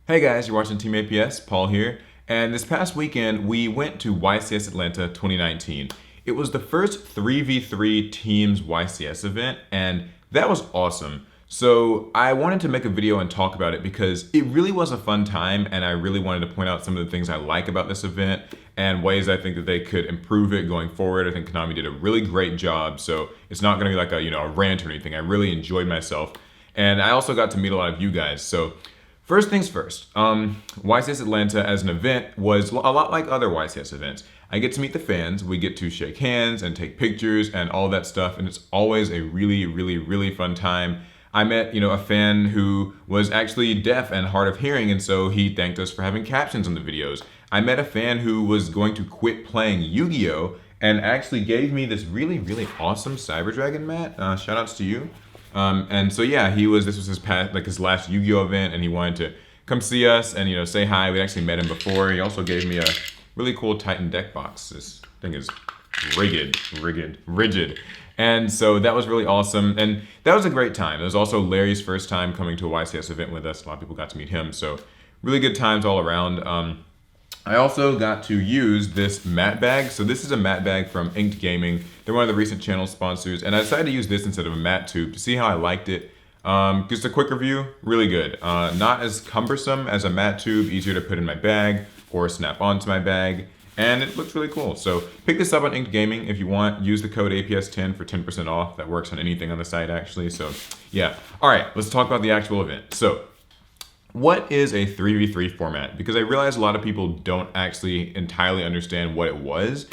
Hey guys, you're watching Team APS, Paul here, and this past weekend we went to YCS Atlanta 2019. It was the first 3v3 Teams YCS event, and that was awesome. So I wanted to make a video and talk about it because it really was a fun time, and I really wanted to point out some of the things I like about this event and ways I think that they could improve it going forward. I think Konami did a really great job, so it's not going to be like a rant or anything. I really enjoyed myself, and I also got to meet a lot of you guys. So first things first, YCS Atlanta as an event was a lot like other YCS events. I get to meet the fans, we get to shake hands and take pictures and all that stuff, and it's always a really fun time. I met, a fan who was actually deaf and hard of hearing, and so he thanked us for having captions on the videos. I met a fan who was going to quit playing Yu-Gi-Oh! And actually gave me this really awesome Cyber Dragon mat. Shoutouts to you. And so yeah, this was his last Yu-Gi-Oh event, and he wanted to come see us and say hi. We actually met him before. He also gave me a really cool Titan deck box. This thing is rigid. And so that was really awesome, and that was a great time. It was also Larry's first time coming to a YCS event with us. A lot of people got to meet him, so really good times all around. I also got to use this mat bag. So this is a mat bag from Inked Gaming. They're one of the recent channel sponsors, and I decided to use this instead of a mat tube to see how I liked it. Just a quick review, really good. Not as cumbersome as a mat tube, easier to put in my bag or snap onto my bag, and it looks really cool. So pick this up on Inked Gaming if you want. Use the code APS10 for 10% off. That works on anything on the site actually, so yeah. All right, let's talk about the actual event. So what is a 3v3 format? Because I realize a lot of people don't actually entirely understand what it was.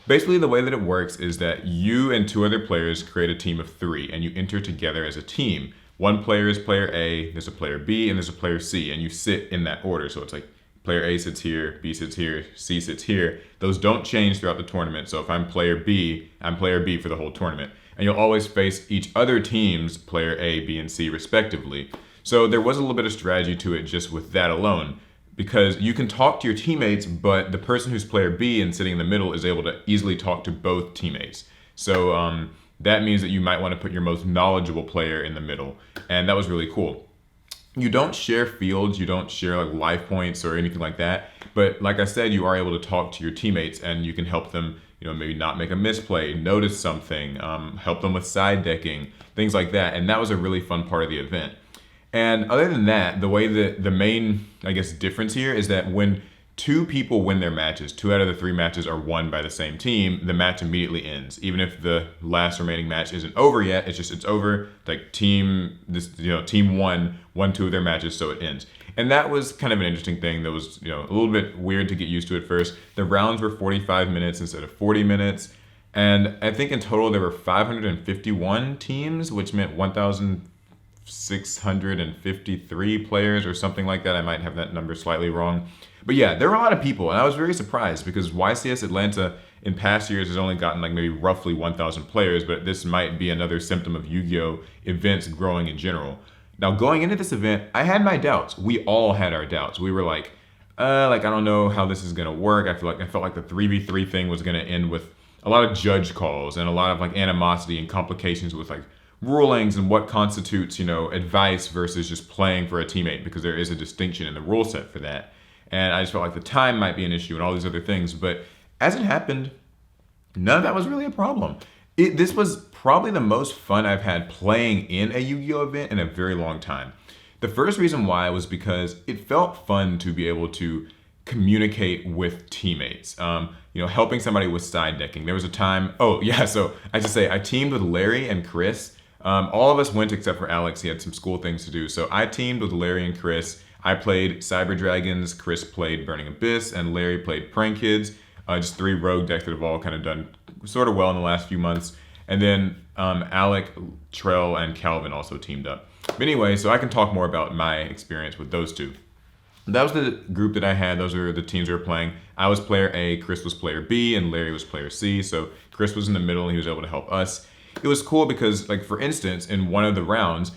Basically, the way that it works is that you and two other players create a team of three, and you enter together as a team. One player is player A, there's a player B, and there's a player C, and you sit in that order. So it's like player A sits here, B sits here, C sits here. Those don't change throughout the tournament. So if I'm player B, I'm player B for the whole tournament. And you'll always face each other team's player A, B, and C respectively. So there was a little bit of strategy to it just with that alone, because you can talk to your teammates, but the person who's player B and sitting in the middle is able to easily talk to both teammates. So that means that you might want to put your most knowledgeable player in the middle, and that was really cool. You don't share fields, you don't share like life points or anything like that, but like I said, you are able to talk to your teammates and you can help them, maybe not make a misplay, notice something, help them with side decking, things like that, and that was a really fun part of the event. And other than that, the way that the main, difference here is that when two people win their matches, 2 out of the 3 matches are won by the same team, the match immediately ends. Even if the last remaining match isn't over yet, it's over. Like team won 2 of their matches, so it ends. And that was kind of an interesting thing that was, a little bit weird to get used to at first. The rounds were 45 minutes instead of 40 minutes. And I think in total there were 551 teams, which meant 1,653 players or something like that. I might have that number slightly wrong. But yeah, there were a lot of people, and I was very surprised because YCS Atlanta in past years has only gotten maybe roughly 1,000 players, but this might be another symptom of Yu-Gi-Oh! Events growing in general. Now going into this event, I had my doubts. We all had our doubts. We were like, I don't know how this is gonna work. I felt like the 3v3 thing was gonna end with a lot of judge calls and a lot of animosity and complications with rulings and what constitutes, advice versus just playing for a teammate, because there is a distinction in the rule set for that. And I just felt like the time might be an issue and all these other things. But as it happened, none of that was really a problem. This was probably the most fun I've had playing in a Yu-Gi-Oh! Event in a very long time. The first reason why was because it felt fun to be able to communicate with teammates. Helping somebody with side decking. There was a time, so I should say I teamed with Larry and Chris. All of us went except for Alex. He had some school things to do. So I teamed with Larry and Chris. I played Cyber Dragons, Chris played Burning Abyss, and Larry played Prank Kids. Just 3 rogue decks that have all kind of done sort of well in the last few months. And then Alec, Trell, and Calvin also teamed up. But anyway, so I can talk more about my experience with those two. That was the group that I had. Those are the teams we were playing. I was player A, Chris was player B, and Larry was player C. So Chris was in the middle and he was able to help us. It was cool because, for instance, in one of the rounds,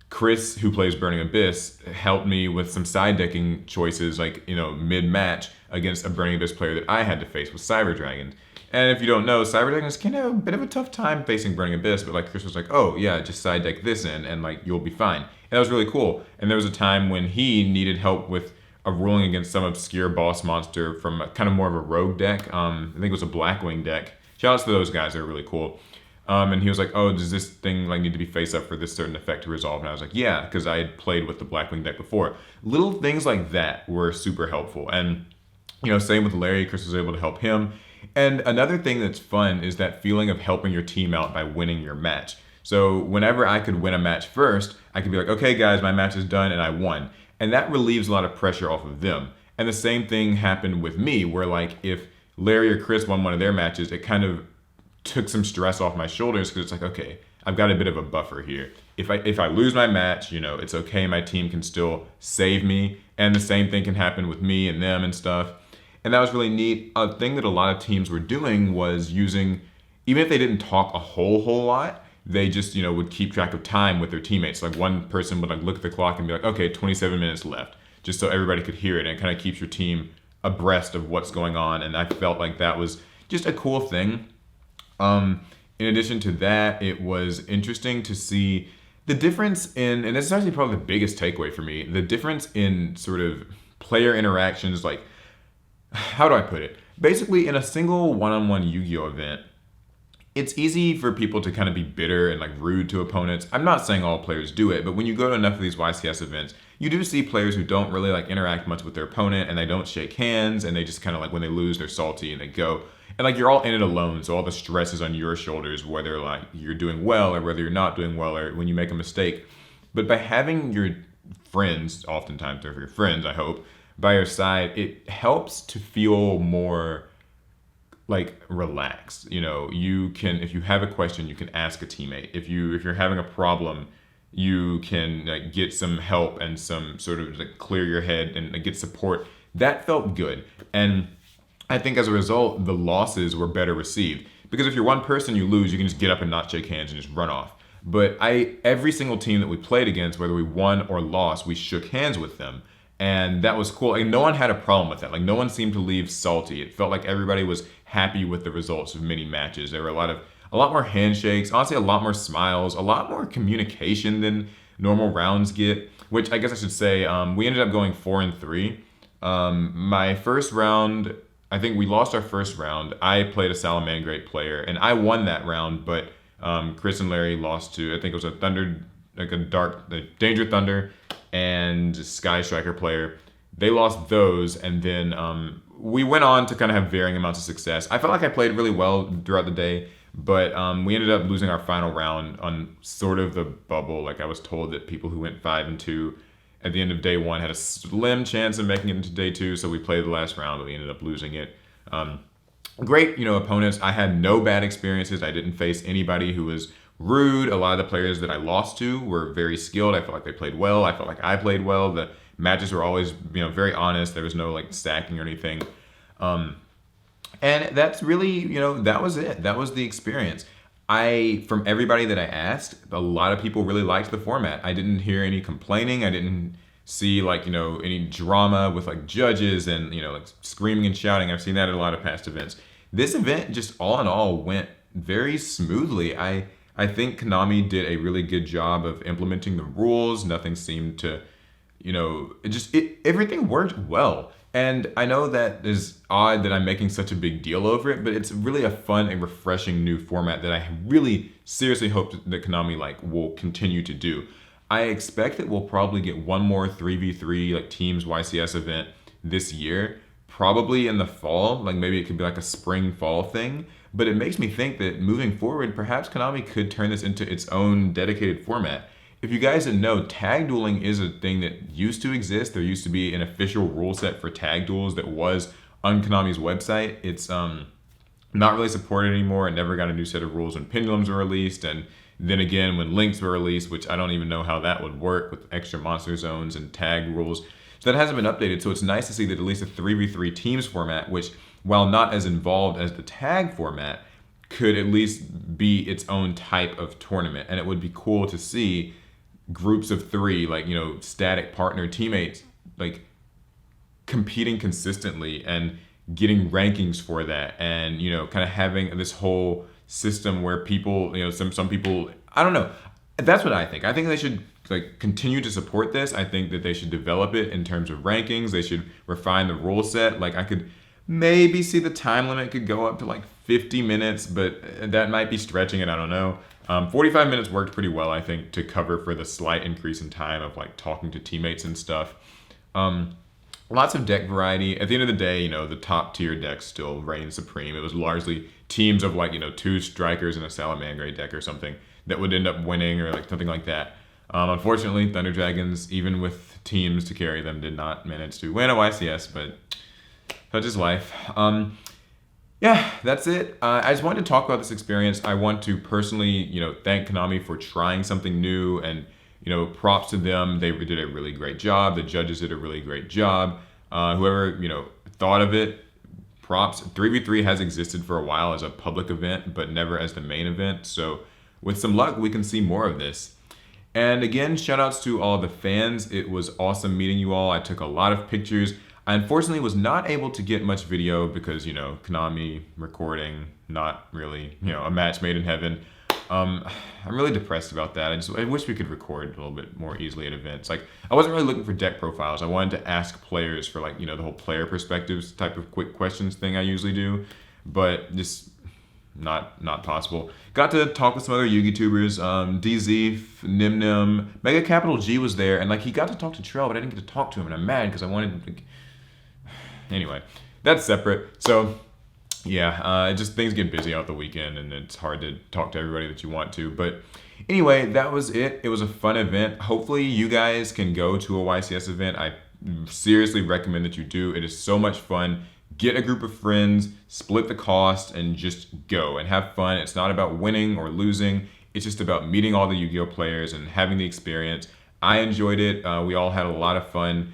Chris, who plays Burning Abyss, helped me with some side decking choices, mid-match against a Burning Abyss player that I had to face with Cyber Dragon. And if you don't know, cyber deck is kind of a bit of a tough time facing Burning Abyss, but like Chris was like, oh yeah, just side deck this in and like you'll be fine. And that was really cool. And there was a time when he needed help with a ruling against some obscure boss monster from kind of more of a rogue deck. I think it was a Blackwing deck. Shout outs to those guys, they're really cool. And he was like, oh, does this thing like need to be face up for this certain effect to resolve? And I was like, yeah, because I had played with the Blackwing deck before. Little things like that were super helpful. And, same with Larry, Chris was able to help him. And another thing that's fun is that feeling of helping your team out by winning your match. So whenever I could win a match first, I could be like, okay, guys, my match is done and I won. And that relieves a lot of pressure off of them. And the same thing happened with me, where like if Larry or Chris won one of their matches, it kind of took some stress off my shoulders because it's like, okay, I've got a bit of a buffer here. If I lose my match, it's okay. My team can still save me. And the same thing can happen with me and them and stuff. And that was really neat. A thing that a lot of teams were doing was using, even if they didn't talk a whole lot, they just, would keep track of time with their teammates. Like one person would like look at the clock and be like, okay, 27 minutes left, just so everybody could hear it. And it kind of keeps your team abreast of what's going on. And I felt like that was just a cool thing. In addition to that, it was interesting to see the difference in, and this is actually probably the biggest takeaway for me, the difference in sort of player interactions. Like, how do I put it? Basically, in a single one-on-one Yu-Gi-Oh event, it's easy for people to kind of be bitter and like rude to opponents. I'm not saying all players do it, but when you go to enough of these YCS events, you do see players who don't really like interact much with their opponent, and they don't shake hands, and they just kind of like when they lose, they're salty and they go. And like you're all in it alone, so all the stress is on your shoulders, whether like you're doing well or whether you're not doing well or when you make a mistake. But by having your friends, oftentimes they're your friends, I hope, by your side, it helps to feel more like relaxed. You can, if you have a question, you can ask a teammate. If you're having a problem, you can like get some help and some sort of like clear your head and like, get support. That felt good. And I think as a result, the losses were better received. Because if you're one person, you lose, you can just get up and not shake hands and just run off. But every single team that we played against, whether we won or lost, we shook hands with them. And that was cool. Like no one had a problem with that. Like no one seemed to leave salty. It felt like everybody was happy with the results of many matches. There were a lot more handshakes, honestly a lot more smiles, a lot more communication than normal rounds get, which I guess I should say, we ended up going 4-3. My first round, I think we lost our first round. I played a Salamangreat player and I won that round, but Chris and Larry lost to, I think it was a Danger Thunder and Sky Striker player. They lost those, and then we went on to kind of have varying amounts of success. I felt like I played really well throughout the day, but we ended up losing our final round on sort of the bubble. Like I was told that people who went 5-2 at the end of day one had a slim chance of making it into day two, so we played the last round, but we ended up losing it. Great, opponents. I had no bad experiences. I didn't face anybody who was rude. A lot of the players that I lost to were very skilled. I felt like they played well. I felt like I played well. The matches were always, very honest. There was no like stacking or anything. And that's really, that was it. That was the experience. From everybody that I asked, a lot of people really liked the format. I didn't hear any complaining. I didn't see like, any drama with like judges and, like screaming and shouting. I've seen that at a lot of past events. This event just all in all went very smoothly. I think Konami did a really good job of implementing the rules. Nothing seemed to, everything worked well. And I know that is odd that I'm making such a big deal over it, but it's really a fun and refreshing new format that I really seriously hope that Konami will continue to do. I expect that we'll probably get one more 3v3 teams YCS event this year, probably in the fall. Maybe it could be a spring fall thing. But it makes me think that moving forward, perhaps Konami could turn this into its own dedicated format. If you guys didn't know, tag dueling is a thing that used to exist. There used to be an official rule set for tag duels that was on Konami's website. It's not really supported anymore. It never got a new set of rules when Pendulums were released, and then again when Links were released, which I don't even know how that would work with extra monster zones and tag rules. So that hasn't been updated. So it's nice to see that at least a 3v3 teams format, which while not as involved as the tag format, could at least be its own type of tournament. And it would be cool to see groups of three, static partner teammates, competing consistently and getting rankings for that, and kind of having this whole system where people, some people, I don't know. That's what I think. I think they should continue to support this. I think that they should develop it in terms of rankings. They should refine the rule set. I could maybe see the time limit could go up to 50 minutes, but that might be stretching it. I don't know. 45 minutes worked pretty well, I think, to cover for the slight increase in time of talking to teammates and stuff. Lots of deck variety. At the end of the day, the top tier decks still reign supreme. It was largely teams of 2 strikers and a Salamangre deck or something that would end up winning, or something like that. Unfortunately, Thunder Dragons, even with teams to carry them, did not manage to win a YCS, but such is life. Yeah, that's it. I just wanted to talk about this experience. I want to personally, thank Konami for trying something new, and props to them. They did a really great job. The judges did a really great job. Whoever thought of it, props. 3v3 has existed for a while as a public event, but never as the main event. So with some luck, we can see more of this. And again, shout outs to all the fans. It was awesome meeting you all. I took a lot of pictures. I unfortunately was not able to get much video because, Konami recording, not really, a match made in heaven. I'm really depressed about that. I wish we could record a little bit more easily at events. I wasn't really looking for deck profiles. I wanted to ask players for the whole player perspectives type of quick questions thing I usually do, but just not possible. Got to talk with some other YouTubers. DZ, Nimnim, Mega Capital G was there, and he got to talk to Trell, but I didn't get to talk to him, and I'm mad because I wanted to. Anyway, that's separate. So yeah, just things get busy out the weekend, and it's hard to talk to everybody that you want to. But anyway, that was it. It was a fun event. Hopefully you guys can go to a YCS event. I seriously recommend that you do. It is so much fun. Get a group of friends, split the cost, and just go and have fun. It's not about winning or losing. It's just about meeting all the Yu-Gi-Oh players and having the experience. I enjoyed it. We all had a lot of fun.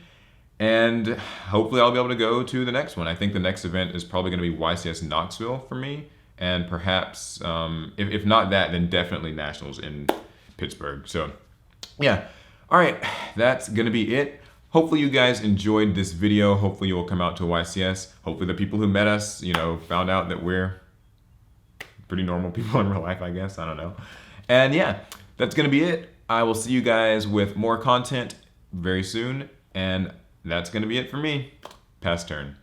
And hopefully I'll be able to go to the next one. I think the next event is probably going to be YCS Knoxville for me. And perhaps, if not that, then definitely Nationals in Pittsburgh. So yeah. All right. That's going to be it. Hopefully you guys enjoyed this video. Hopefully you will come out to YCS. Hopefully the people who met us, found out that we're pretty normal people in real life, I guess. I don't know. And yeah, that's going to be it. I will see you guys with more content very soon. And that's going to be it for me. Pass turn.